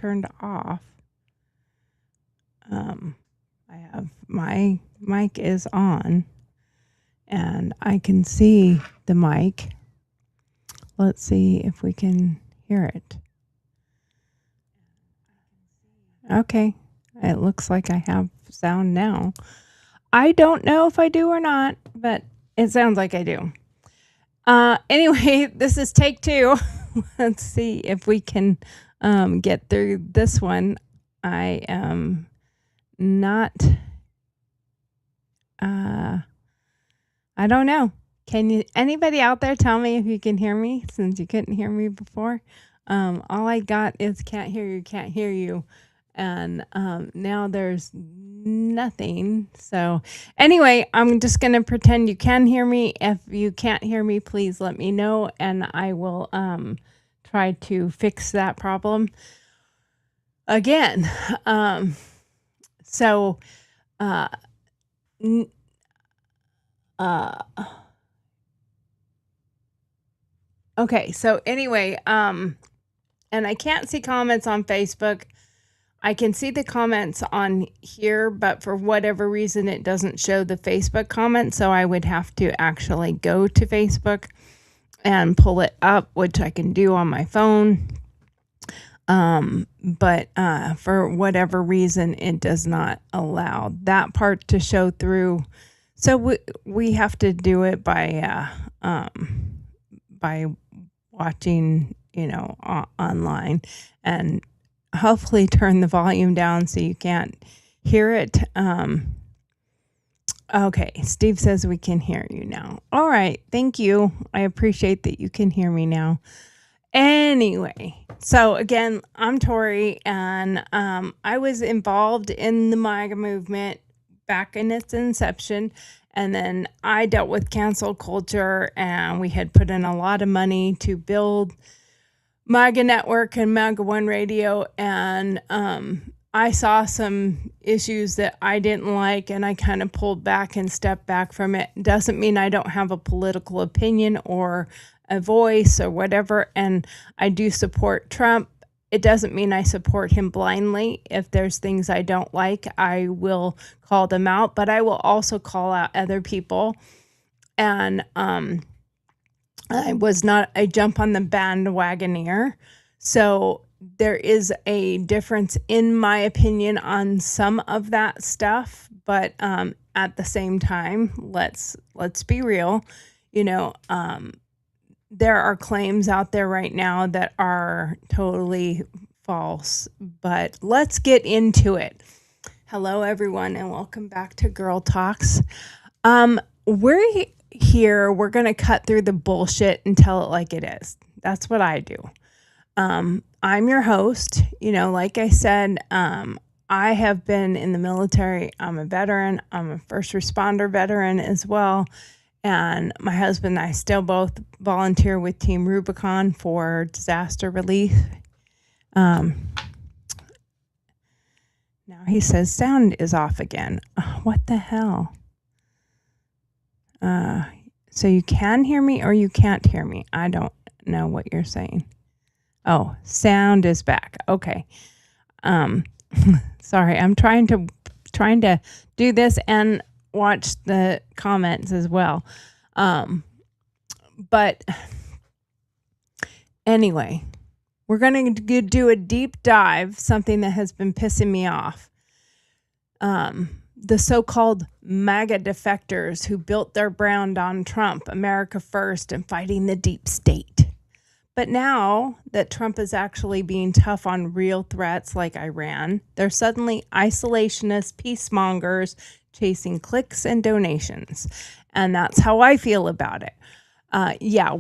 turned off. I have my mic is on and I can see the mic. Let's see if we can hear it. Okay. It looks like I have sound now. I don't know if I do or not, but it sounds like I do. Anyway, this is take 2. Let's see if we can get through this one. I am not, I don't know. Can anybody out there tell me if you can hear me, since you couldn't hear me before? All I got is can't hear you. And now there's nothing. So anyway, I'm just going to pretend you can hear me. If you can't hear me, please let me know, and I will try to fix that problem again. Okay, so anyway, and I can't see comments on Facebook. I can see the comments on here, but for whatever reason, it doesn't show the Facebook comments. So I would have to actually go to Facebook and pull it up, which I can do on my phone. But for whatever reason, it does not allow that part to show through. So we have to do it by watching, online, and hopefully turn the volume down so you can't hear it. Okay, Steve says we can hear you now. All right, thank you. I appreciate that you can hear me now. Anyway, so again, I'm Tori, and I was involved in the MAGA movement back in its inception, and then I dealt with cancel culture, and we had put in a lot of money to build MAGA Network and MAGA One Radio, and I saw some issues that I didn't like, and I kind of pulled back and stepped back from it. Doesn't mean I don't have a political opinion or a voice or whatever, and I do support Trump. It doesn't mean I support him blindly. If there's things I don't like, I will call them out, but I will also call out other people. And I was not a jump on the bandwagon here. So there is a difference in my opinion on some of that stuff, but at the same time, let's be real. There are claims out there right now that are totally false, but let's get into it. Hello, everyone, and welcome back to GurlTauX. We're here. We're going to cut through the bullshit and tell it like it is. That's what I do. I'm your host. Like I said, I have been in the military. I'm a veteran. I'm a first responder veteran as well. And my husband and I still both volunteer with Team Rubicon for disaster relief. Now he says sound is off again. What the hell? So you can hear me or you can't hear me? I don't know what you're saying. Oh, sound is back. Okay. Sorry, I'm trying to do this and watch the comments as well. But anyway, we're going to do a deep dive, something that has been pissing me off. The so-called MAGA defectors who built their brand on Trump, America first, and fighting the deep state. But now that Trump is actually being tough on real threats like Iran, they're suddenly isolationist peacemongers chasing clicks and donations. And that's how I feel about it.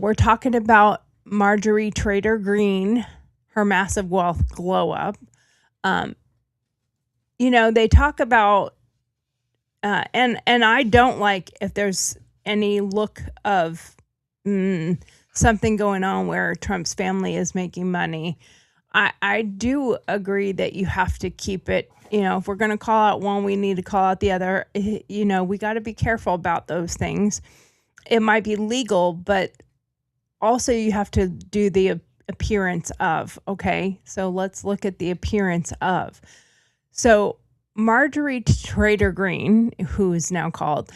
We're talking about Marjorie Trader Greene, her massive wealth glow up. They talk about, and I don't like if there's any look of something going on where Trump's family is making money. I do agree that you have to keep it, if we're going to call out one, we need to call out the other. We got to be careful about those things. It might be legal, but also you have to do the appearance of. Okay, so let's look at the appearance of. So Marjorie Taylor Greene, who is now called,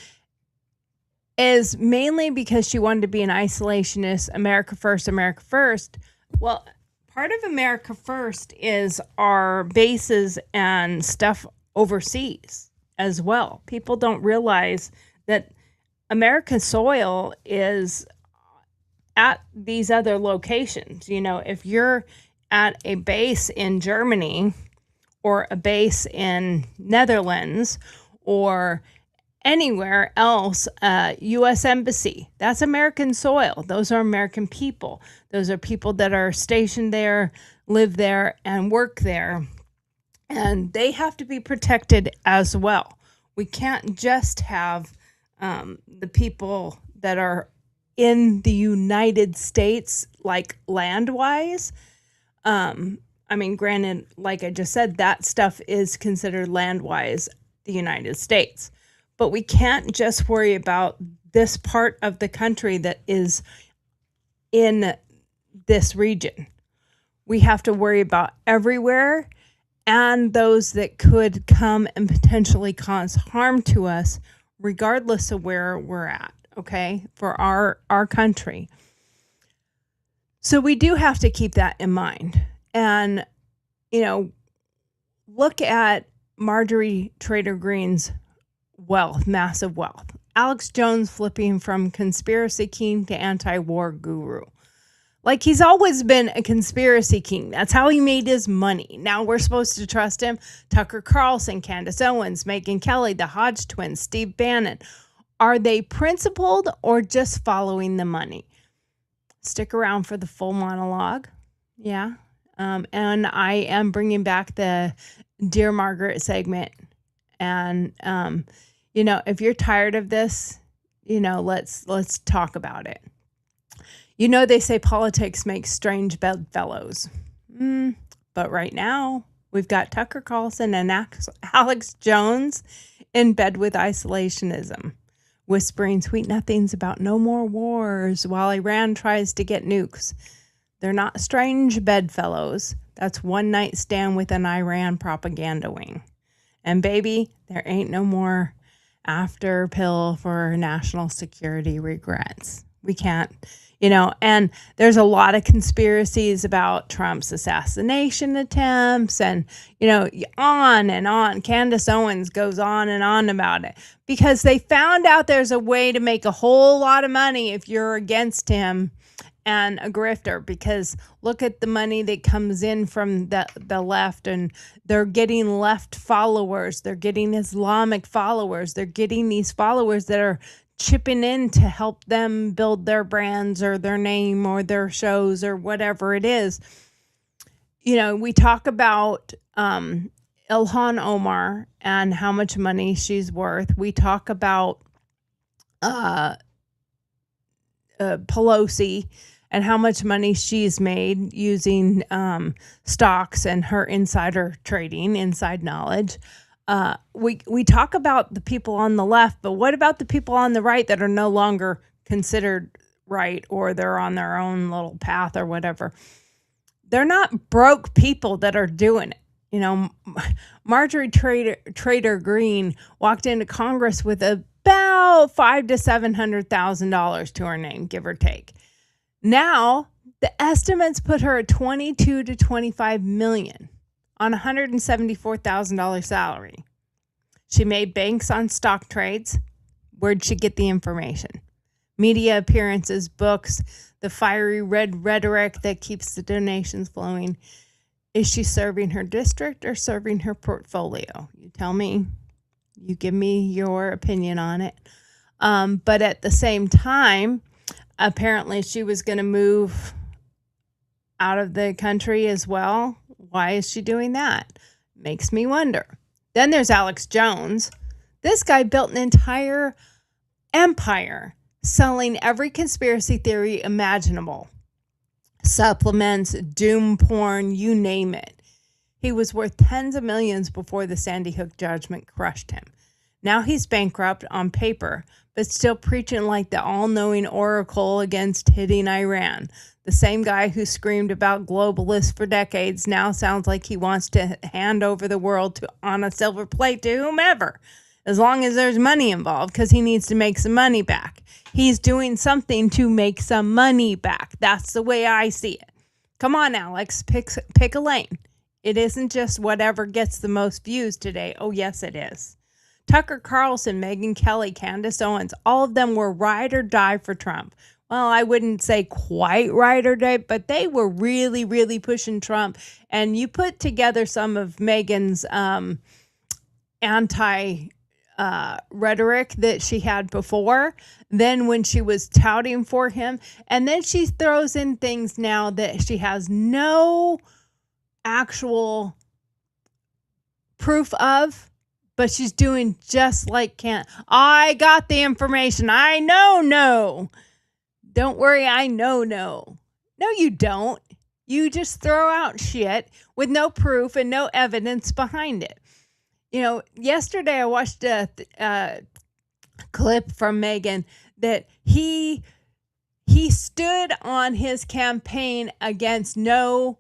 is mainly because she wanted to be an isolationist, America first, America first. Well, part of America first is our bases and stuff overseas as well. People don't realize that American soil is at these other locations. You know, if you're at a base in Germany or a base in Netherlands or anywhere else, U.S. Embassy, that's American soil. Those are American people. Those are people that are stationed there, live there, and work there. And they have to be protected as well. We can't just have the people that are in the United States, like land-wise. I mean, granted, like I just said, that stuff is considered land-wise the United States. But we can't just worry about this part of the country that is in this region. We have to worry about everywhere and those that could come and potentially cause harm to us, regardless of where we're at, okay, for our country. So we do have to keep that in mind. And, you know, look at Marjorie Taylor Greene's wealth, massive wealth. Alex Jones flipping from conspiracy king to anti-war guru. Like, he's always been a conspiracy king. That's how he made his money. Now we're supposed to trust him. Tucker Carlson, Candace Owens, Megyn Kelly, the Hodge twins, Steve Bannon. Are they principled or just following the money? Stick around for the full monologue. Yeah. And I am bringing back the Dear Margaret segment. And, you know, if you're tired of this, you know, let's talk about it. You know, they say politics makes strange bedfellows. But right now, we've got Tucker Carlson and Alex Jones in bed with isolationism, whispering sweet nothings about no more wars while Iran tries to get nukes. They're not strange bedfellows. That's one night stand with an Iran propaganda wing. And baby, there ain't no more after pill for national security regrets. We can't, you know, and there's a lot of conspiracies about Trump's assassination attempts and, you know, on and on. Candace Owens goes on and on about it because they found out there's a way to make a whole lot of money if you're against him and a grifter, because look at the money that comes in from the left, and they're getting left followers. They're getting Islamic followers. They're getting these followers that are chipping in to help them build their brands or their name or their shows or whatever it is. You know, we talk about Ilhan Omar and how much money she's worth. We talk about Pelosi and how much money she's made using stocks and her insider trading, inside knowledge. We talk about the people on the left, but what about the people on the right that are no longer considered right, or they're on their own little path or whatever? They're not broke people that are doing it. You know, Marjorie Taylor Greene walked into Congress with about $500,000 to $700,000 to her name, give or take. Now, the estimates put her at $22 to $25 million on a $174,000 salary. She made banks on stock trades. Where'd she get the information? Media appearances, books, the fiery red rhetoric that keeps the donations flowing. Is she serving her district or serving her portfolio? You tell me. You give me your opinion on it. But at the same time, apparently she was going to move out of the country as well. Why is she doing that? Makes me wonder. Then there's Alex Jones. This guy built an entire empire selling every conspiracy theory imaginable. Supplements, doom porn, you name it. He was worth tens of millions before the Sandy Hook judgment crushed him. Now he's bankrupt on paper, but still preaching like the all-knowing oracle against hitting Iran. The same guy who screamed about globalists for decades now sounds like he wants to hand over the world on a silver plate to whomever, as long as there's money involved, because he needs to make some money back. He's doing something to make some money back. That's the way I see it. Come on, Alex, pick a lane. It isn't just whatever gets the most views today. Oh, yes, it is. Tucker Carlson, Megyn Kelly, Candace Owens, all of them were ride or die for Trump. Well, I wouldn't say quite ride or die, but they were really, really pushing Trump. And you put together some of Megyn's anti rhetoric that she had before, then when she was touting for him, and then she throws in things now that she has no actual proof of, but she's doing just like I got the information. I know. No. Don't worry, I know. No, you don't. You just throw out shit with no proof and no evidence behind it. You know, yesterday I watched a clip from Megyn that he stood on his campaign against no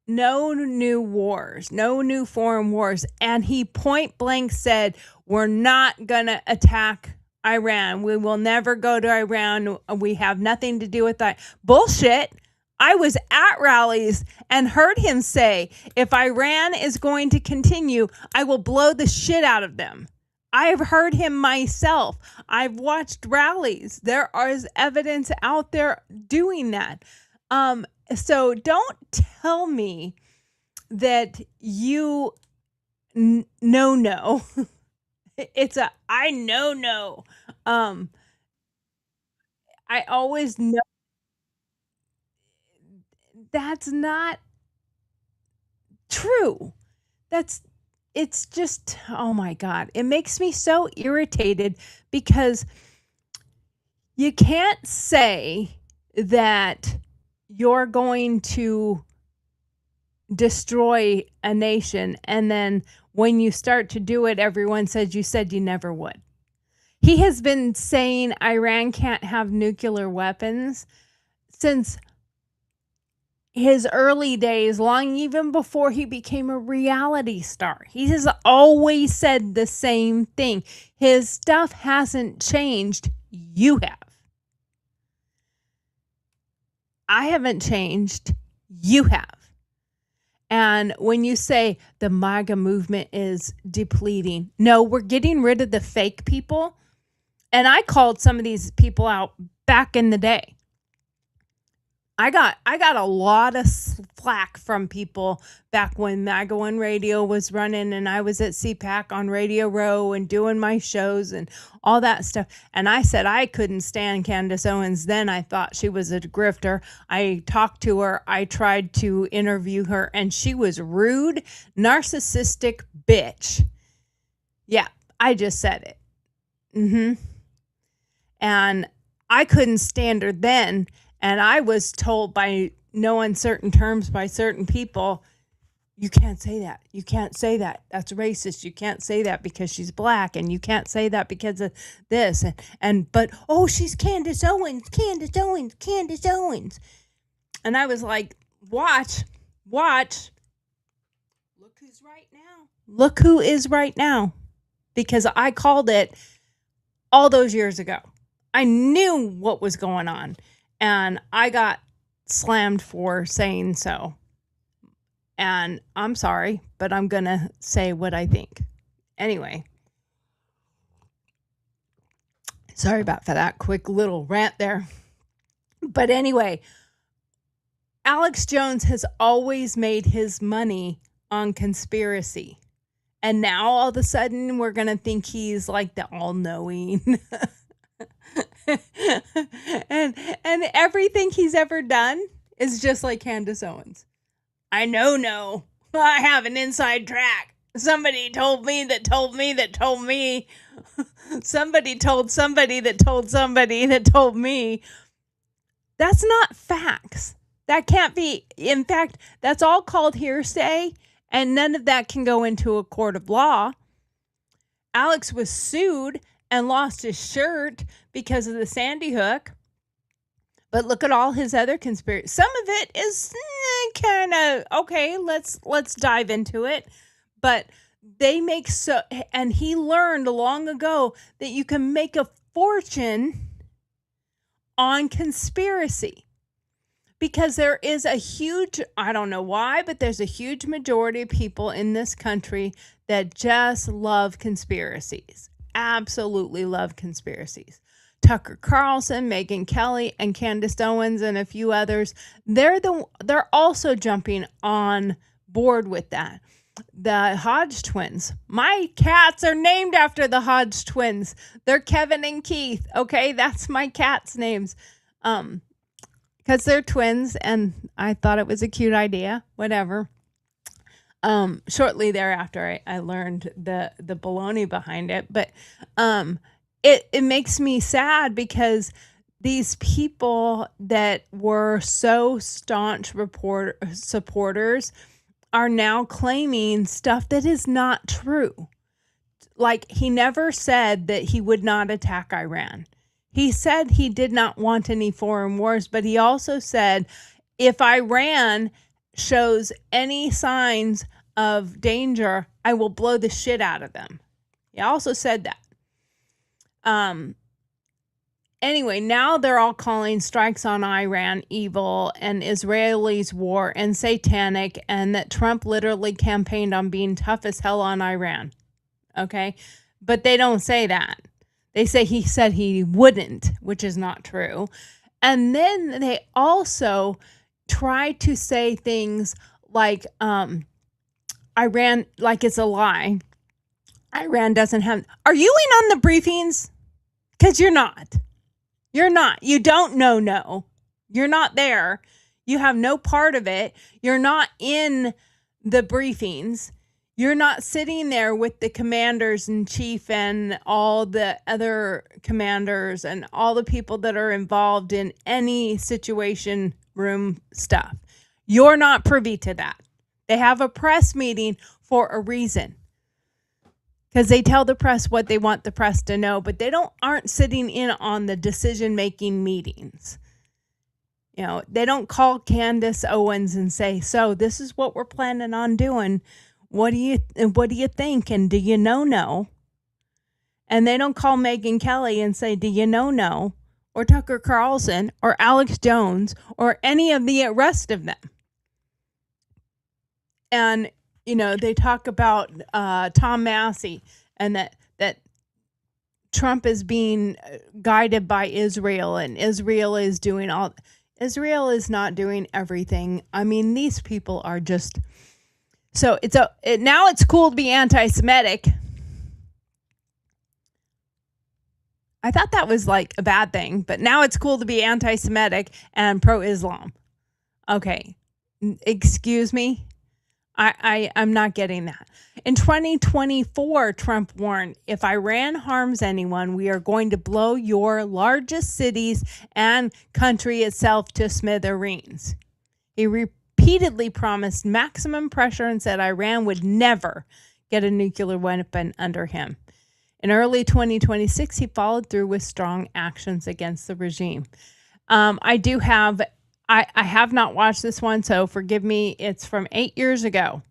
new wars, no new foreign wars. And he point blank said, we're not going to attack Iran. We will never go to Iran. We have nothing to do with that. Bullshit. I was at rallies and heard him say, if Iran is going to continue, I will blow the shit out of them. I've heard him myself. I've watched rallies. There is evidence out there doing that. So don't tell me that you no. It's a I know no. I always know that's not true. It's just, oh my God. It makes me so irritated because you can't say that you're going to destroy a nation, and then when you start to do it, everyone says you said you never would. He has been saying Iran can't have nuclear weapons since his early days, long even before he became a reality star. He has always said the same thing. His stuff hasn't changed. You have. I haven't changed. You have. And when you say the MAGA movement is depleting, no, we're getting rid of the fake people. And I called some of these people out back in the day. I got a lot of flack from people back when MAGA One Radio was running and I was at CPAC on Radio Row and doing my shows and all that stuff. And I said I couldn't stand Candace Owens then. I thought she was a grifter. I talked to her. I tried to interview her and she was rude, narcissistic bitch. Yeah, I just said it. And I couldn't stand her then. And I was told by no uncertain terms by certain people, you can't say that. You can't say that. That's racist. You can't say that because she's black. And you can't say that because of this. But she's Candace Owens. And I was like, watch. Look who's right now. Look who is right now. Because I called it all those years ago. I knew what was going on. And I got slammed for saying so. And I'm sorry, but I'm going to say what I think. Anyway. Sorry about that quick little rant there. But anyway, Alex Jones has always made his money on conspiracy. And now all of a sudden we're going to think he's like the all-knowing and everything he's ever done is just like Candace Owens. I know. I have an inside track. Somebody told me that told me that told me. Somebody told somebody that told somebody that told me. That's not facts. That can't be. In fact, that's all called hearsay, and none of that can go into a court of law. Alex was sued and lost his shirt because of the Sandy Hook. But look at all his other conspiracies. Some of it is kind of okay. Let's dive into it. But they make and he learned long ago that you can make a fortune on conspiracy, because there is a huge, I don't know why, but there's a huge majority of people in this country that just love conspiracies. Absolutely love conspiracies. Tucker Carlson, Megyn Kelly, and Candace Owens, and a few others, they're also jumping on board with that. The Hodge twins. My cats are named after the Hodge twins. They're Kevin and Keith. Okay, that's my cats' names. Because they're twins, and I thought it was a cute idea. Whatever. Shortly thereafter, I learned the baloney behind it, but it makes me sad, because these people that were so staunch supporters are now claiming stuff that is not true. Like, he never said that he would not attack Iran. He said he did not want any foreign wars, but he also said if Iran shows any signs of danger, I will blow the shit out of them. He also said that. Anyway, now they're all calling strikes on Iran evil and Israelis war and satanic, and that Trump literally campaigned on being tough as hell on Iran. Okay? But they don't say that. They say he said he wouldn't, which is not true. And then they also try to say things like Iran, like it's a lie. Iran doesn't have... Are you in on the briefings? Because you're not. You're not. You don't know. No. You're not there. You have no part of it. You're not in the briefings. You're not sitting there with the commanders in chief and all the other commanders and all the people that are involved in any situation room stuff. You're not privy to that. They have a press meeting for a reason, because they tell the press what they want the press to know, but they aren't sitting in on the decision-making meetings. You know, they don't call Candace Owens and say, so this is what we're planning on doing. What do you think? And do you know? And they don't call Megyn Kelly and say, do you know? Or Tucker Carlson or Alex Jones or any of the rest of them. And, you know, they talk about Tom Massey and that Trump is being guided by Israel, and Israel is doing all. Israel is not doing everything. I mean, these people are just... So now it's cool to be anti-Semitic. I thought that was like a bad thing, but now it's cool to be anti-Semitic and pro-Islam. Okay, excuse me. I'm not getting that. In 2024, Trump warned, if Iran harms anyone, we are going to blow your largest cities and country itself to smithereens. He repeatedly promised maximum pressure and said Iran would never get a nuclear weapon under him. In early 2026, he followed through with strong actions against the regime. I have not watched this one, so forgive me. It's from 8 years ago,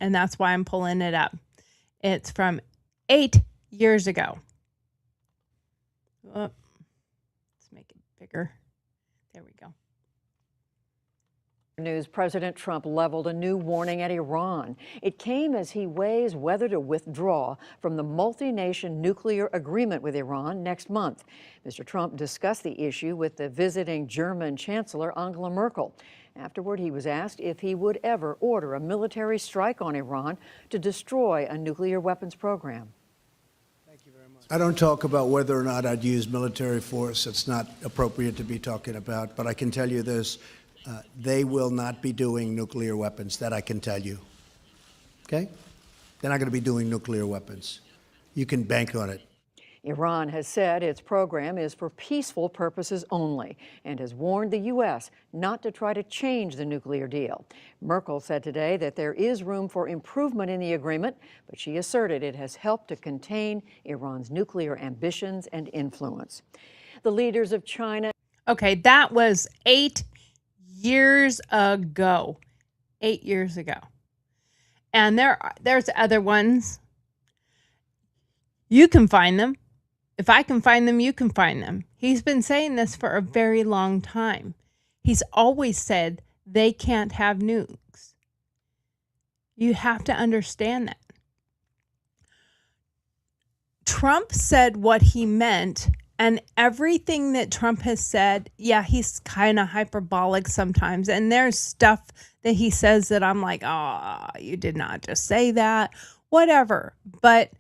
and that's why I'm pulling it up. It's from 8 years ago. Oh, let's make it bigger. There we go. News, President Trump leveled a new warning at Iran. It came as he weighs whether to withdraw from the multi-nation nuclear agreement with Iran next month. Mr. Trump discussed the issue with the visiting German Chancellor Angela Merkel. Afterward, he was asked if he would ever order a military strike on Iran to destroy a nuclear weapons program. I don't talk about whether or not I'd use military force. It's not appropriate to be talking about, but I can tell you this. They will not be doing nuclear weapons, that I can tell you. Okay? They're not going to be doing nuclear weapons. You can bank on it. Iran has said its program is for peaceful purposes only and has warned the U.S. not to try to change the nuclear deal. Merkel said today that there is room for improvement in the agreement, but she asserted it has helped to contain Iran's nuclear ambitions and influence. The leaders of China. Okay, that was 8 years ago. 8 years ago. And there's other ones. You can find them. If I can find them, you can find them. He's been saying this for a very long time. He's always said they can't have nukes. You have to understand that. Trump said what he meant, and everything that Trump has said, yeah, he's kind of hyperbolic sometimes. And there's stuff that he says that I'm like, you did not just say that, whatever. But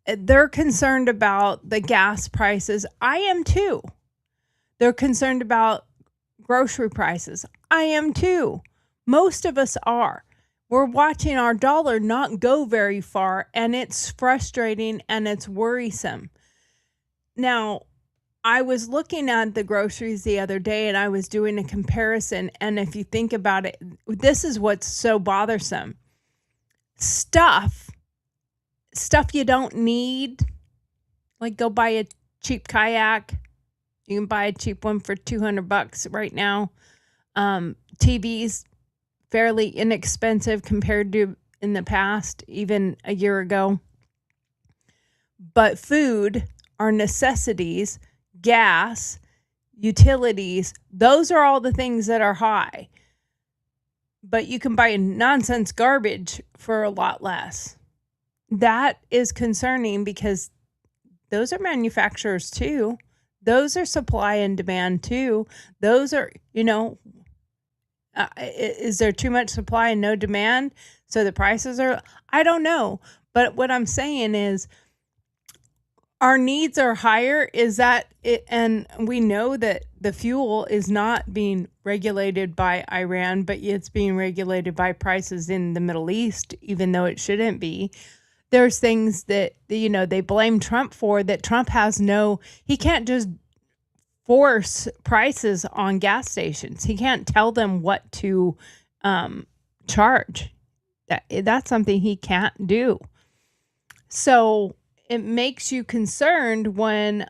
they're concerned about the gas prices. I am too. They're concerned about grocery prices. I am too. Most of us are. We're watching our dollar not go very far, and it's frustrating and it's worrisome. Now, I was looking at the groceries the other day and I was doing a comparison. And if you think about it, this is what's so bothersome. Stuff you don't need, like go buy a cheap kayak. You can buy a cheap one for $200 right now. TVs, fairly inexpensive compared to in the past, even a year ago. But food, our necessities, gas, utilities, those are all the things that are high. But you can buy nonsense garbage for a lot less. That is concerning because those are manufacturers too. Those are supply and demand too. Those are, is there too much supply and no demand? So the prices are, I don't know. But what I'm saying is our needs are higher. Is that it? And we know that the fuel is not being regulated by Iran, but it's being regulated by prices in the Middle East, even though it shouldn't be. There's things that, they blame Trump for that Trump he can't just force prices on gas stations. He can't tell them what to charge. That's something he can't do. So it makes you concerned when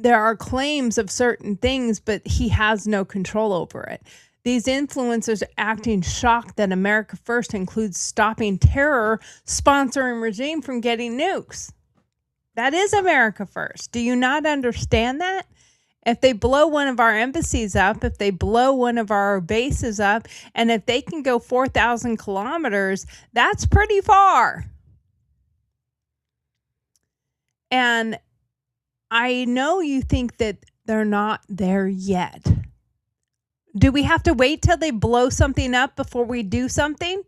there are claims of certain things, but he has no control over it. These influencers are acting shocked that America First includes stopping terror sponsoring regime from getting nukes. That is America First. Do you not understand that? If they blow one of our embassies up, if they blow one of our bases up, and if they can go 4,000 kilometers, that's pretty far. And I know you think that they're not there yet. Do we have to wait till they blow something up before we do something?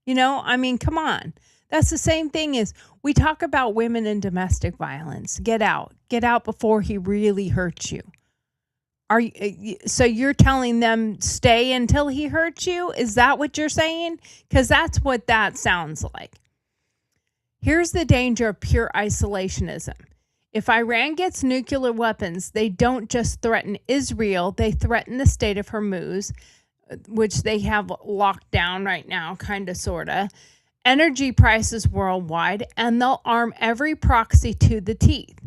Come on. That's the same thing as we talk about women in domestic violence. Get out before he really hurts you. So you're telling them stay until he hurts you? Is that what you're saying? Because that's what that sounds like. Here's the danger of pure isolationism. If Iran gets nuclear weapons, they don't just threaten Israel, they threaten the state of Hormuz, which they have locked down right now, kind of, sort of, energy prices worldwide, and they'll arm every proxy to the teeth.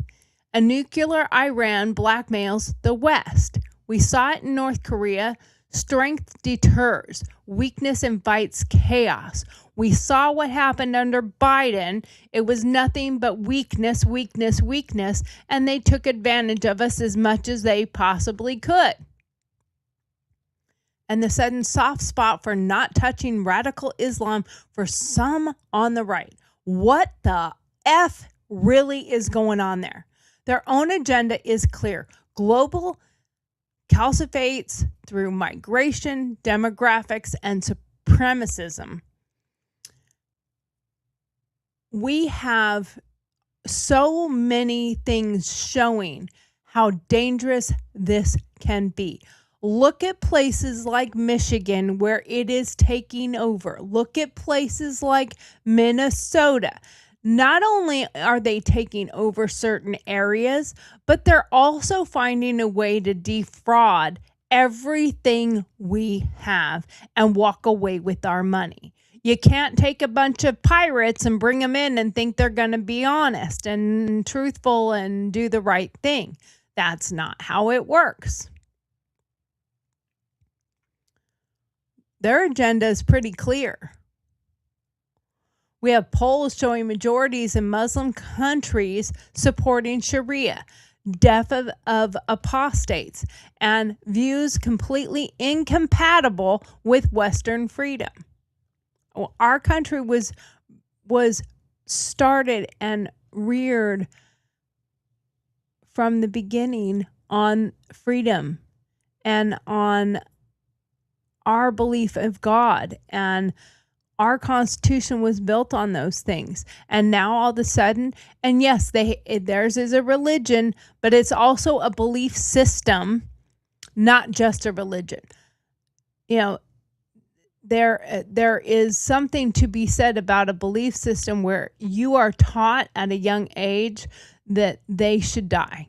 A nuclear Iran blackmails the West. We saw it in North Korea. Strength deters. Weakness invites chaos. We saw what happened under Biden. It was nothing but weakness, weakness, weakness, and they took advantage of us as much as they possibly could. And the sudden soft spot for not touching radical Islam for some on the right. What the F really is going on there? Their own agenda is clear. Global calcifates through migration, demographics, and supremacism. We have so many things showing how dangerous this can be. Look at places like Michigan where it is taking over. Look at places like Minnesota. Not only are they taking over certain areas, but they're also finding a way to defraud everything we have and walk away with our money. You can't take a bunch of pirates and bring them in and think they're going to be honest and truthful and do the right thing. That's not how it works. Their agenda is pretty clear. We have polls showing majorities in Muslim countries supporting Sharia, death of apostates, and views completely incompatible with Western freedom. Our country was started and reared from the beginning on freedom and on our belief of God, and our Constitution was built on those things. And now all of a sudden, and yes, theirs is a religion, but it's also a belief system, not just a religion. You know, there is something to be said about a belief system where you are taught at a young age that they should die.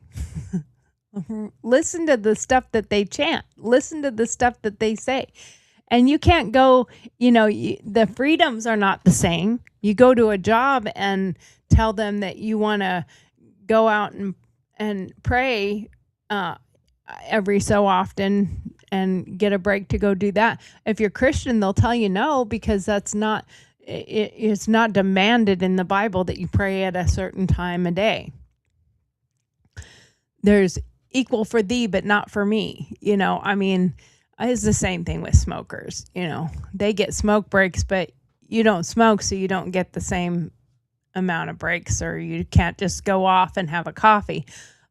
Listen to the stuff that they chant. Listen to the stuff that they say. And you can't go, the freedoms are not the same. You go to a job and tell them that you want to go out and pray every so often and get a break to go do that. If you're Christian, they'll tell you no, because that's not, it's not demanded in the Bible that you pray at a certain time a day. There's equal for thee, but not for me. It's the same thing with smokers. They get smoke breaks, but you don't smoke, so you don't get the same amount of breaks, or you can't just go off and have a coffee.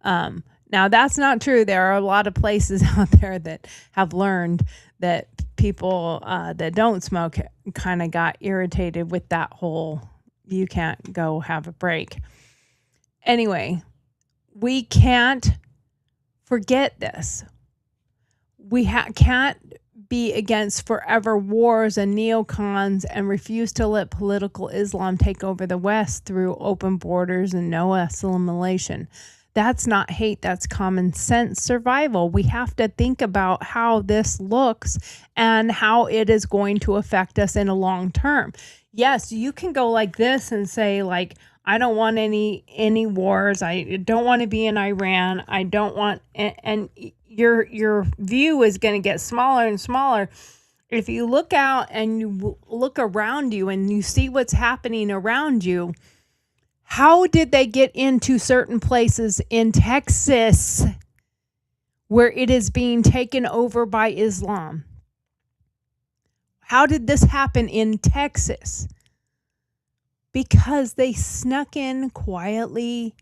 Now, that's not true. There are a lot of places out there that have learned that people that don't smoke kind of got irritated with that whole, you can't go have a break. Anyway, we can't forget this. We can't be against forever wars and neocons and refuse to let political Islam take over the West through open borders and no assimilation. That's not hate. That's common sense survival. We have to think about how this looks and how it is going to affect us in a long term. Yes, you can go like this and say, like, I don't want any wars. I don't want to be in Iran. I don't want, and your view is going to get smaller and smaller. If you look out and you look around you and you see what's happening around you, how did they get into certain places in Texas where it is being taken over by Islam? How did this happen in Texas? Because they snuck in quietly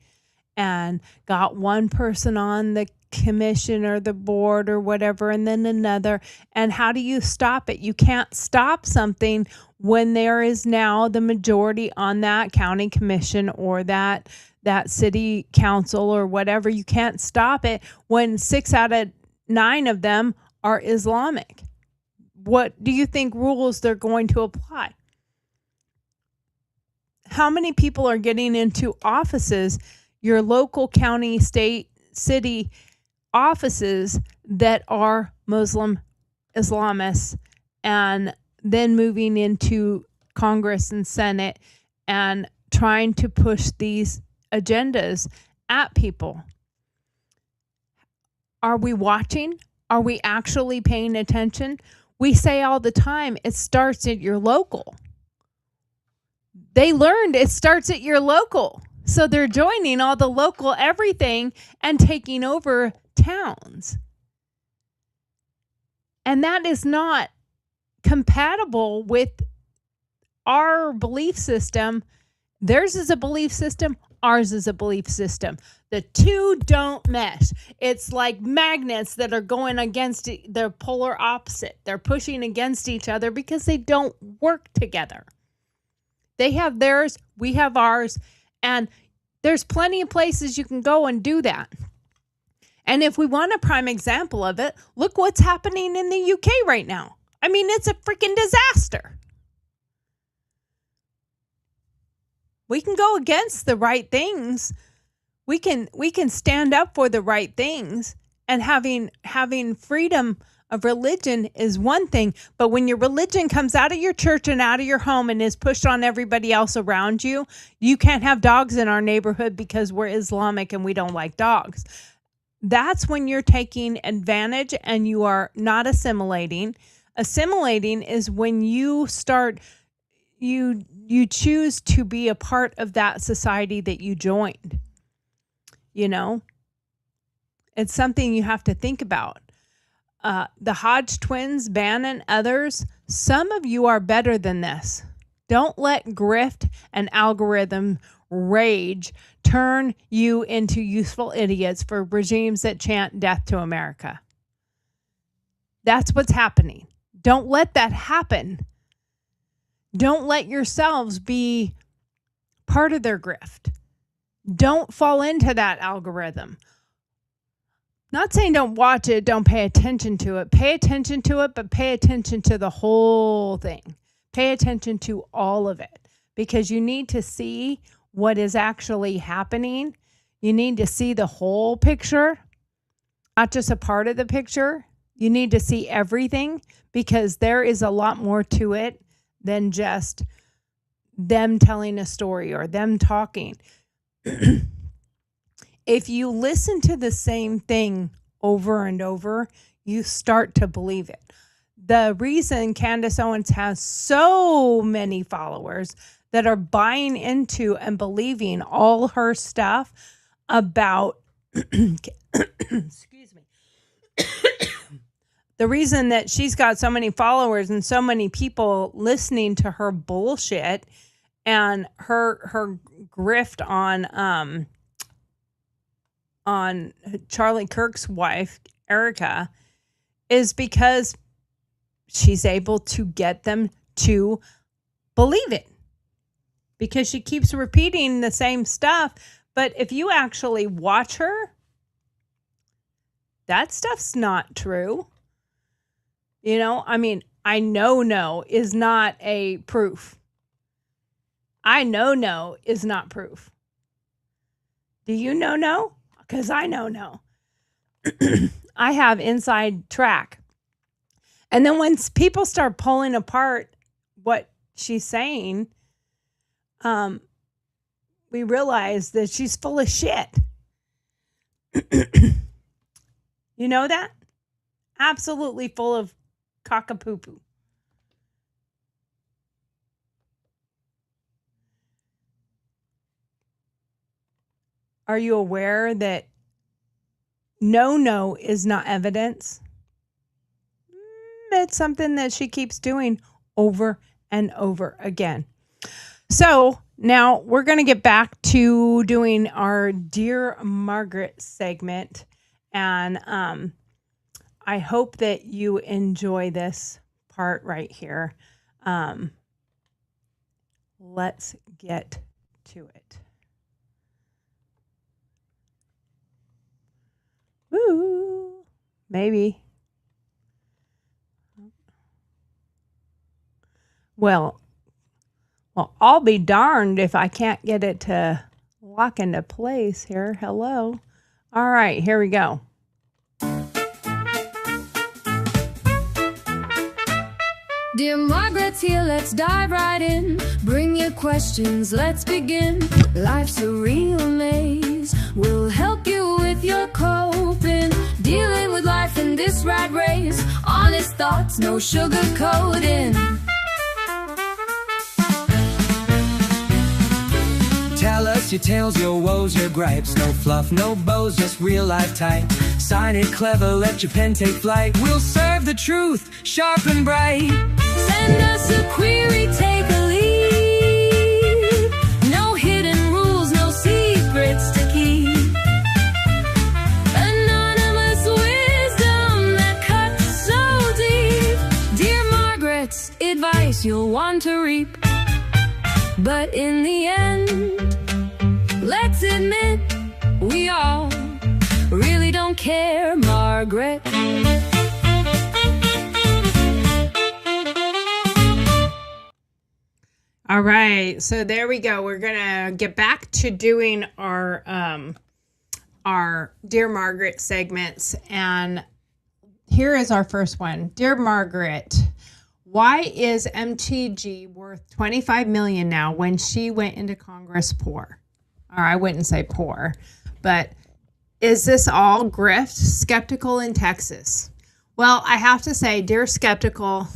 and got one person on the commission or the board or whatever, and then another. And how do you stop it? You can't stop something when there is now the majority on that county commission or that city council or whatever. You can't stop it when 6 out of 9 of them are Islamic. What do you think rules they're going to apply? How many people are getting into offices, your local county, state, city offices that are Muslim Islamists, and then moving into Congress and Senate and trying to push these agendas at people? Are we watching? Are we actually paying attention? We say all the time, it starts at your local. They learned it starts at your local. So they're joining all the local everything and taking over towns. And that is not compatible with our belief system. Theirs is a belief system. Ours is a belief system. The two don't mesh. It's like magnets that are going against they're polar opposite. They're pushing against each other because they don't work together. They have theirs, we have ours, and there's plenty of places you can go and do that. And if we want a prime example of it, look what's happening in the UK right now. I mean, it's a freaking disaster. We can go against the right things. We can stand up for the right things, and having freedom of religion is one thing, but when your religion comes out of your church and out of your home and is pushed on everybody else around you, you can't have dogs in our neighborhood because we're Islamic and we don't like dogs. That's when you're taking advantage and you are not assimilating. Assimilating is when you start, you choose to be a part of that society that you joined. You know, it's something you have to think about. The Hodge twins, Bannon, others, some of you are better than this. Don't let grift and algorithm rage turn you into useful idiots for regimes that chant death to America. That's what's happening. Don't let that happen. Don't let yourselves be part of their grift. Don't fall into that algorithm. Not saying don't watch it, don't pay attention to it. Pay attention to it, but pay attention to the whole thing. Pay attention to all of it, because you need to see what is actually happening. You need to see the whole picture, not just a part of the picture. You need to see everything, because there is a lot more to it than just them telling a story or them talking. If you listen to the same thing over and over, you start to believe it. The reason Candace Owens has so many followers that are buying into and believing all her stuff about, excuse me, the reason that she's got so many followers and so many people listening to her bullshit and her grift on Charlie Kirk's wife, Erica, is because she's able to get them to believe it, because she keeps repeating the same stuff. But if you actually watch her, that stuff's not true. You know, I mean, I know no is not a proof. I know no is not proof. Do you know no? Because I know no. I have inside track. And then when people start pulling apart what she's saying, we realize that she's full of shit. You know that? Absolutely full of cockapoo-poo. Are you aware that no is not evidence? It's something that she keeps doing over and over again. So now we're going to get back to doing our Dear Margaret segment. And I hope that you enjoy this part right here. Let's get to it. Woo, maybe. Well, I'll be darned if I can't get it to lock into place here. Hello. All right, here we go. Dear Margaret's here, let's dive right in. Bring your questions, let's begin. Life's a real maze. We'll help you with your coping. Dealing with life in this rat race. Honest thoughts, no sugarcoating. Tell us your tales, your woes, your gripes. No fluff, no bows, just real life type. Sign it clever, let your pen take flight. We'll serve the truth, sharp and bright. Send us a query, take a lead. No hidden rules, no secrets to keep. Anonymous wisdom that cuts so deep. Dear Margaret's advice you'll want to reap. But in the end, let's admit we all really don't care, Margaret. All right, so there we go. We're gonna get back to doing our Dear Margaret segments, and here is our first one. Dear Margaret, why is MTG worth $25 million now when she went into Congress poor? Or I wouldn't say poor, but is this all grift? Skeptical in Texas. Well, I have to say, dear skeptical,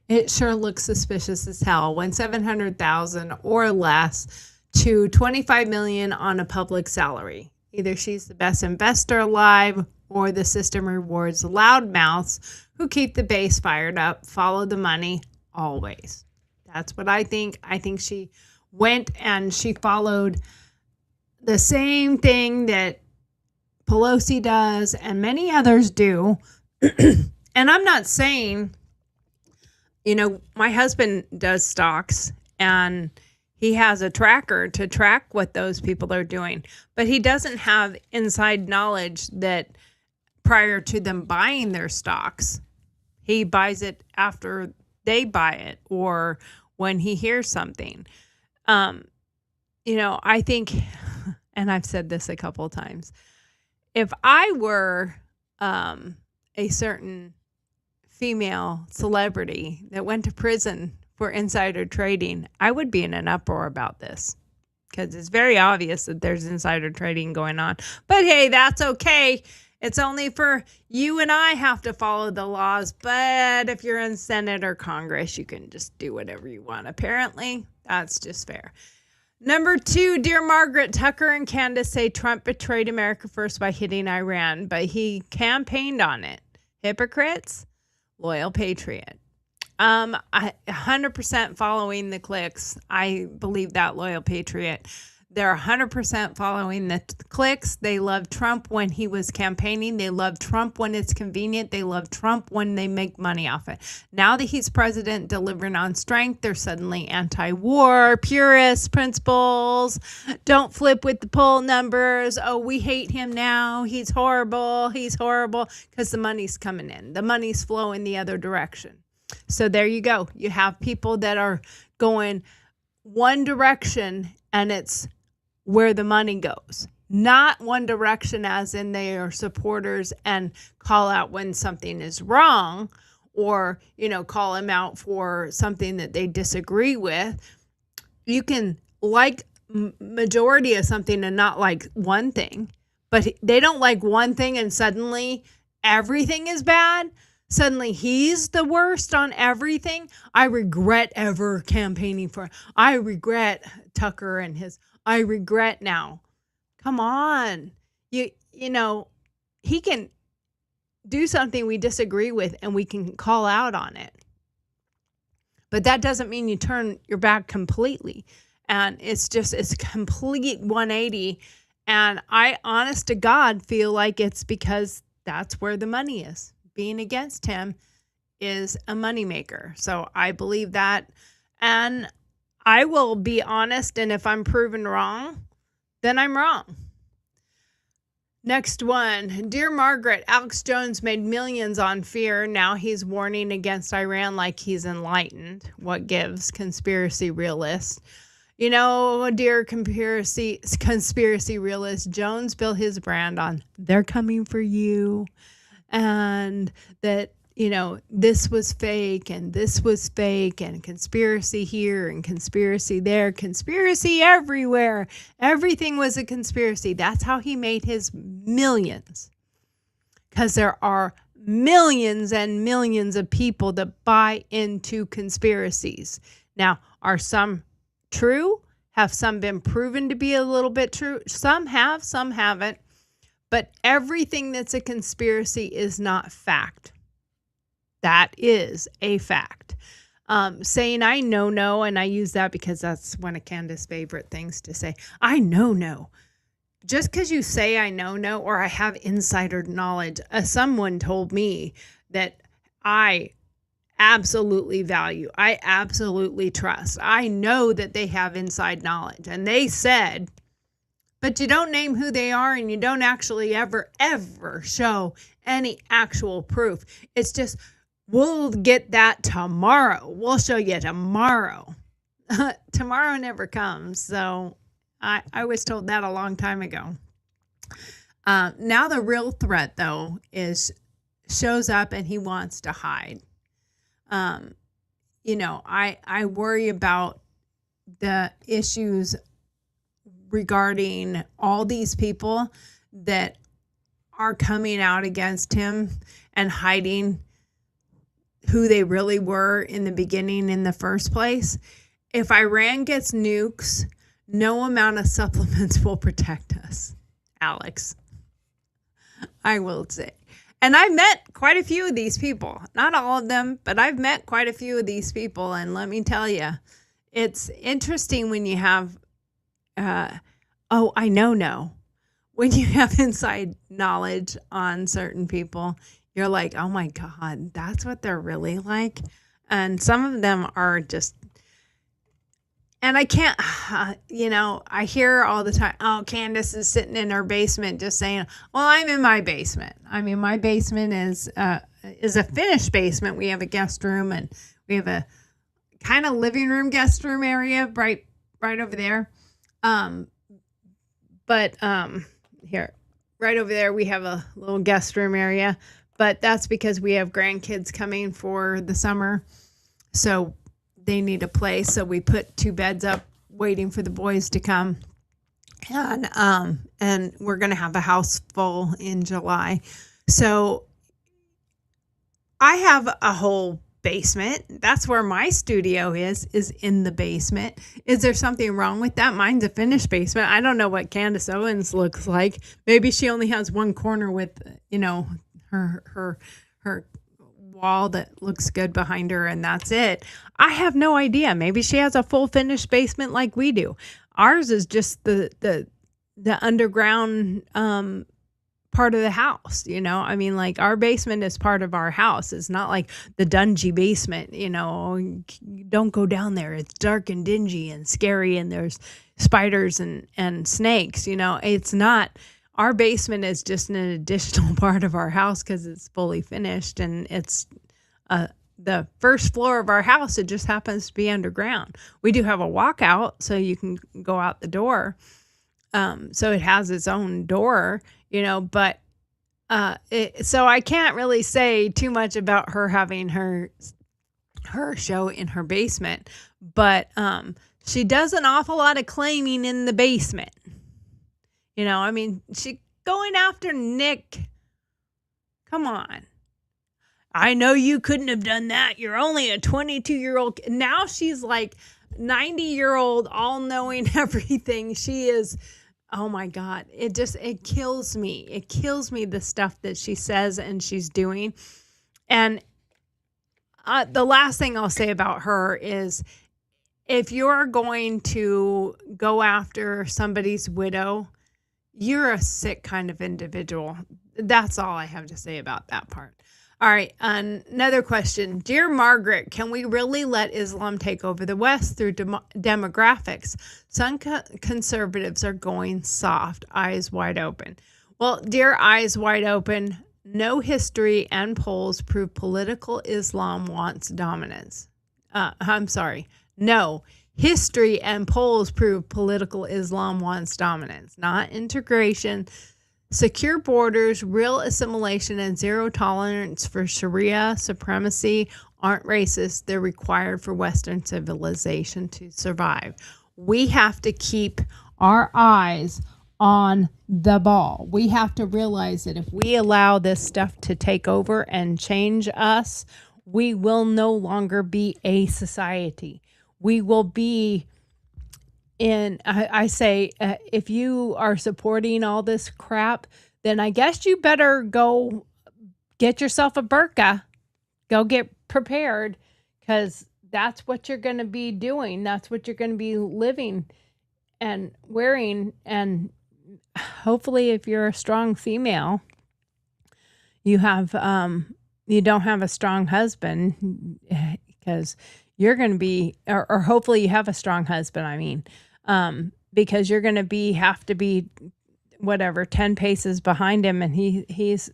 it sure looks suspicious as hell when $700,000 or less to $25 million on a public salary. Either she's the best investor alive, or the system rewards loudmouths who keep the base fired up, follow the money always. That's what I think. I think she went and she followed the same thing that Pelosi does and many others do. And I'm not saying, my husband does stocks and he has a tracker to track what those people are doing, but he doesn't have inside knowledge that prior to them buying their stocks, he buys it after they buy it or when he hears something. I think, and I've said this a couple of times, if I were a certain female celebrity that went to prison for insider trading, I would be in an uproar about this because it's very obvious that there's insider trading going on. But hey, that's okay. It's only for you and I have to follow the laws. But if you're in Senate or Congress, you can just do whatever you want. Apparently, that's just fair. Number 2, Dear Margaret, Tucker and Candace say Trump betrayed America first by hitting Iran, but he campaigned on it. Hypocrites, loyal patriot. 100% following the clicks. I believe that, loyal patriot. They're 100% following the clicks. They love Trump when he was campaigning. They love Trump when it's convenient. They love Trump when they make money off it. Now that he's president, delivering on strength, they're suddenly anti-war, purist principles. Don't flip with the poll numbers. Oh, we hate him now. He's horrible. He's horrible because the money's coming in. The money's flowing the other direction. So there you go. You have people that are going one direction and it's where the money goes. Not one direction as in they are supporters and call out when something is wrong or, call them out for something that they disagree with. You can like majority of something and not like one thing, but they don't like one thing and suddenly everything is bad. Suddenly he's the worst on everything. I regret ever campaigning for. I regret Tucker and his. I regret now. Come on. He can do something we disagree with and we can call out on it. But that doesn't mean you turn your back completely. And it's complete 180. And I, honest to God, feel like it's because that's where the money is. Being against him is a moneymaker. So I believe that. And I will be honest. And if I'm proven wrong, then I'm wrong. Next one. Dear Margaret, Alex Jones made millions on fear. Now he's warning against Iran like he's enlightened. What gives? Conspiracy realist. Dear conspiracy realist, Jones built his brand on they're coming for you. And that, this was fake and this was fake and conspiracy here and conspiracy there, conspiracy everywhere. Everything was a conspiracy. That's how he made his millions. Because there are millions and millions of people that buy into conspiracies. Now, are some true? Have some been proven to be a little bit true? Some have, some haven't. But everything that's a conspiracy is not fact. That is a fact. Saying I know, and I use that because that's one of Candace's favorite things to say. I know. Just because you say I know, or I have insider knowledge, someone told me that I absolutely value, I absolutely trust. I know that they have inside knowledge. And they said, but you don't name who they are, and you don't actually ever show any actual proof. It's just, we'll get that tomorrow. We'll show you tomorrow. Tomorrow never comes. So I was told that a long time ago. Now the real threat, though, shows up and he wants to hide. You know, I worry about the issues regarding all these people that are coming out against him and hiding who they really were in the beginning in the first place. If Iran gets nukes, no amount of supplements will protect us, Alex. I will say. And I've met quite a few of these people. Not all of them, but I've met quite a few of these people. And let me tell you, it's interesting when you have, when you have inside knowledge on certain people, you're like, oh my God, that's what they're really like. And some of them are just, and I can't, I hear all the time, oh, Candace is sitting in her basement just saying, well, I'm in my basement. I mean, my basement is a finished basement. We have a guest room, and we have a kind of living room, guest room area right over there. Here, right over there, we have a little guest room area, but that's because we have grandkids coming for the summer. So they need a place. So we put 2 beds up waiting for the boys to come. And we're going to have a house full in July. So I have a whole basement. That's where my studio is in the basement. Is there something wrong with that? Mine's a finished basement. I don't know what Candace Owens looks like. Maybe she only has one corner with, her wall that looks good behind her, and that's it. I have no idea. Maybe she has a full finished basement like we do. Ours is just the underground part of the house, I mean, like, our basement is part of our house. It's not like the dungy basement, don't go down there. It's dark and dingy and scary, and there's spiders and snakes, it's not. Our basement is just an additional part of our house because it's fully finished, and it's the first floor of our house. It just happens to be underground. We do have a walkout, so you can go out the door. So it has its own door, but so I can't really say too much about her having her show in her basement, but she does an awful lot of claiming in the basement. I mean, she going after Nick. Come on. I know you couldn't have done that. You're only a 22-year-old. Now she's like 90-year-old, all-knowing everything. She is, oh my God. It kills me. It kills me, the stuff that she says and she's doing. And the last thing I'll say about her is, if you're going to go after somebody's widow, you're a sick kind of individual. That's all I have to say about that part. All right, another question. Dear Margaret, can we really let Islam take over the West through demographics? Some conservatives are going soft, eyes wide open. Well, dear eyes wide open, no history and polls prove political Islam wants dominance. No. History and polls prove political Islam wants dominance, not integration. Secure borders, real assimilation, and zero tolerance for Sharia supremacy aren't racist. They're required for Western civilization to survive. We have to keep our eyes on the ball. We have to realize that if we allow this stuff to take over and change us, we will no longer be a society. We will be I say, if you are supporting all this crap, then I guess you better go get yourself a burqa. Go get prepared, because that's what you're going to be doing. That's what you're going to be living and wearing. And hopefully, if you're a strong female, you don't have a strong husband, because you're going to be, or hopefully you have a strong husband, because you're going to have to be whatever 10 paces behind him, and he's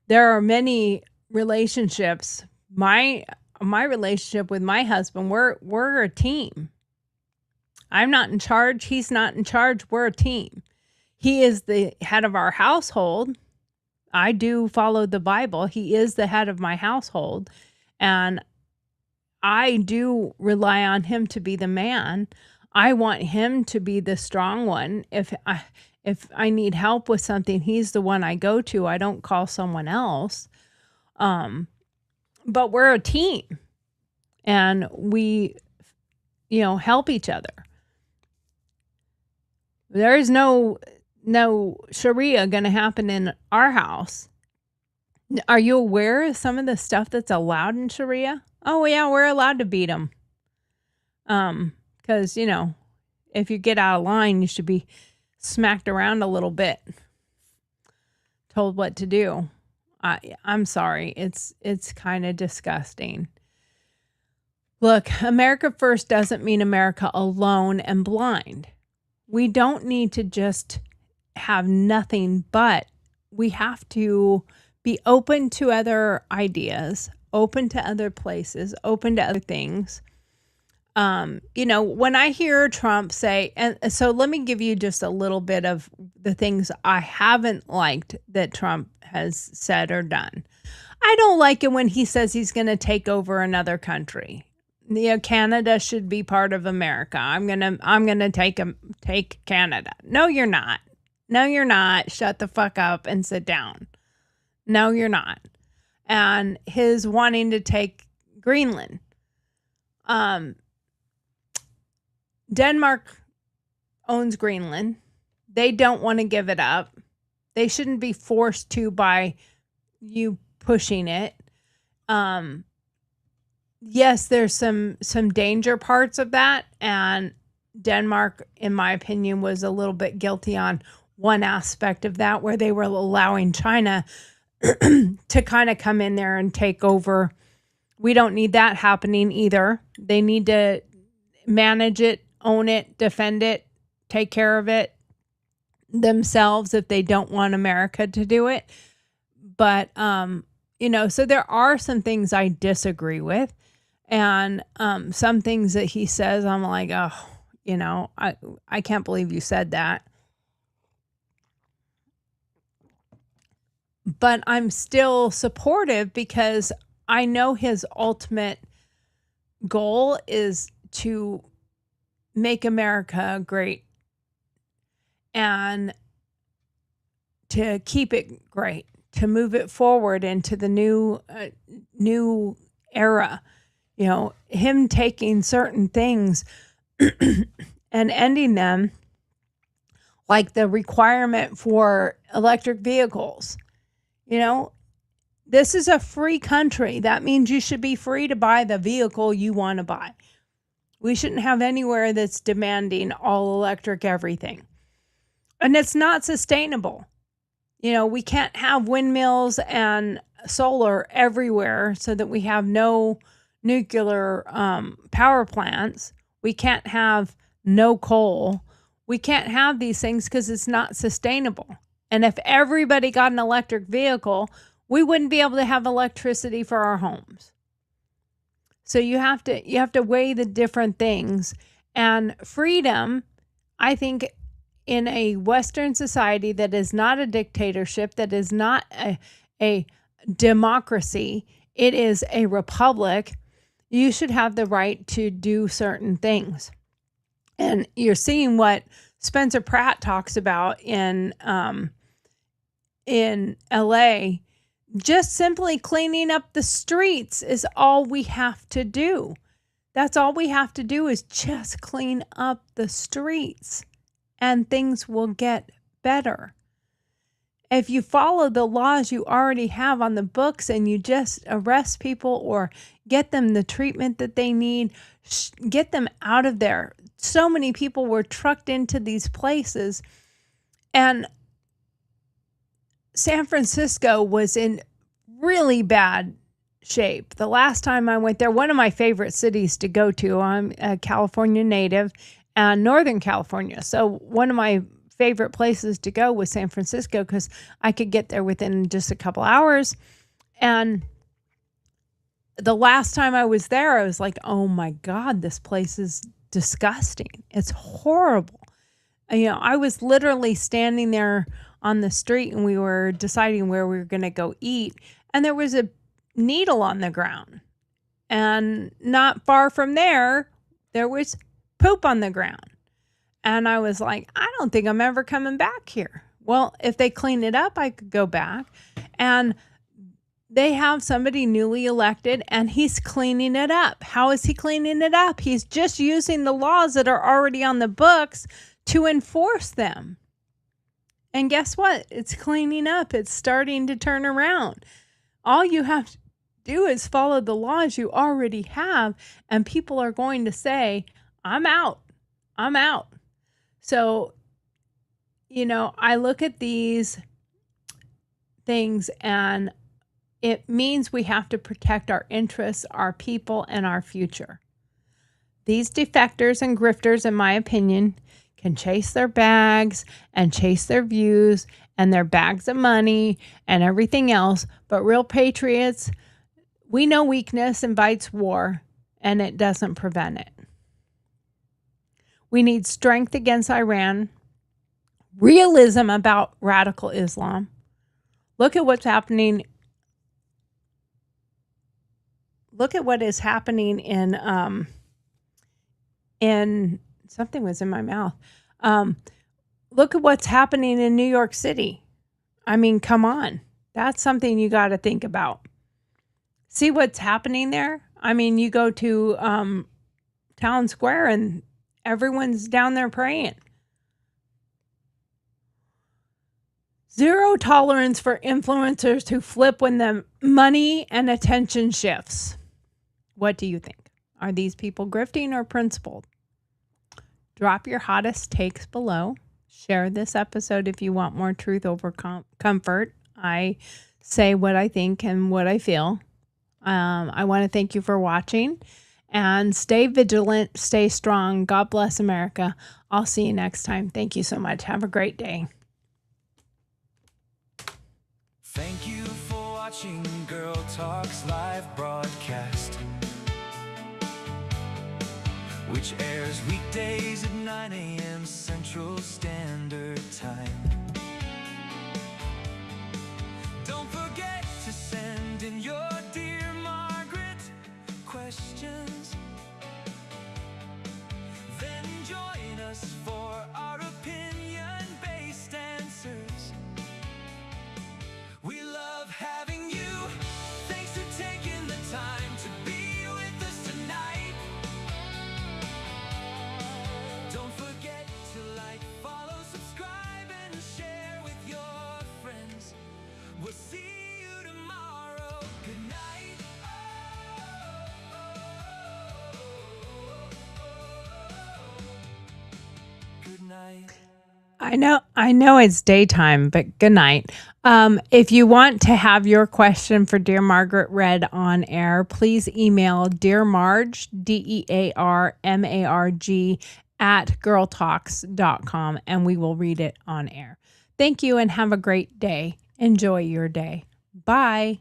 there are many relationships. My relationship with my husband, we're a team. I'm not in charge, he's not in charge, we're a team. He is the head of our household. I do follow the Bible. He is the head of my household, and I do rely on him to be the man. I want him to be the strong one. If I need help with something, he's the one I go to. I don't call someone else. But we're a team, and we, help each other. There is no Sharia going to happen in our house. Are you aware of some of the stuff that's allowed in Sharia? Oh yeah, we're allowed to beat them. Because, if you get out of line, you should be smacked around a little bit, told what to do. I'm sorry. It's kind of disgusting. Look, America first doesn't mean America alone and blind. We don't need to just have nothing, but we have to be open to other ideas, open to other places, open to other things. When I hear Trump say, and so let me give you just a little bit of the things I haven't liked that Trump has said or done. I don't like it when he says he's going to take over another country. Canada should be part of America. I'm gonna take Canada. No, you're not. No, you're not. Shut the fuck up and sit down. No, you're not. And his wanting to take Greenland. Denmark owns Greenland. They don't want to give it up. They shouldn't be forced to by you pushing it. Yes, there's some danger parts of that, and Denmark, in my opinion, was a little bit guilty on one aspect of that, where they were allowing China to kind of come in there and take over. We don't need that happening either. They need to manage it, own it, defend it, take care of it themselves if they don't want America to do it. But, so there are some things I disagree with. And some things that he says, I'm like, oh, I can't believe you said that. But I'm still supportive because I know his ultimate goal is to make America great and to keep it great, to move it forward into the new era. Him taking certain things and ending them, like the requirement for electric vehicles. This is a free country. That means you should be free to buy the vehicle you want to buy. We shouldn't have anywhere that's demanding all electric everything. And it's not sustainable. We can't have windmills and solar everywhere so that we have no nuclear power plants. We can't have no coal. We can't have these things because it's not sustainable. And if everybody got an electric vehicle, we wouldn't be able to have electricity for our homes. So you have to weigh the different things. And freedom, I think, in a Western society that is not a dictatorship, that is not a democracy, it is a republic, you should have the right to do certain things. And you're seeing what Spencer Pratt talks about in LA. Just simply cleaning up the streets is all we have to do. That's all we have to do is just clean up the streets and things will get better. If you follow the laws you already have on the books and you just arrest people or get them the treatment that they need, get them out of there. So many people were trucked into these places, and San Francisco was in really bad shape. The last time I went there, one of my favorite cities to go to, I'm a California native, and Northern California. So one of my favorite places to go was San Francisco because I could get there within just a couple hours. And the last time I was there, I was like, oh my God, this place is disgusting. It's horrible. I was literally standing there on the street and we were deciding where we were going to go eat. And there was a needle on the ground. And not far from there, there was poop on the ground. And I was like, I don't think I'm ever coming back here. Well, if they clean it up, I could go back. And they have somebody newly elected and he's cleaning it up. How is he cleaning it up? He's just using the laws that are already on the books to enforce them. And guess what? It's cleaning up. It's starting to turn around. All you have to do is follow the laws you already have, and people are going to say, I'm out. I'm out. So, I look at these things and it means we have to protect our interests, our people, and our future. These defectors and grifters, in my opinion, can chase their bags and chase their views and their bags of money and everything else. But real patriots, we know weakness invites war, and it doesn't prevent it. We need strength against Iran, realism about radical Islam. Look at what's happening. Look at what is happening in something was in my mouth. Look at what's happening in New York City. I mean, come on. That's something you got to think about. See what's happening there? I mean, you go to Town Square and everyone's down there praying. Zero tolerance for influencers who flip when the money and attention shifts. What do you think? Are these people grifting or principled? Drop your hottest takes below. Share this episode if you want more truth over comfort. I say what I think and what I feel. I want to thank you for watching and stay vigilant, stay strong. God bless America. I'll see you next time. Thank you so much. Have a great day. Thank you for watching GurlTauX live broadcast, which airs weekdays at 9 a.m. Central Standard Time. Don't forget to send in your Dear Margaret questions. Then join us for our opinion-based answers. We love having you. Thanks for taking the time to be with us tonight. Don't forget to like, follow, subscribe, and share with your friends. We'll see you tomorrow. Good night. Good night. I know it's daytime, but good night. If you want to have your question for Dear Margaret read on air, please email dearmarg, DEARMARG, @GurlTauX.com, and we will read it on air. Thank you and have a great day. Enjoy your day. Bye.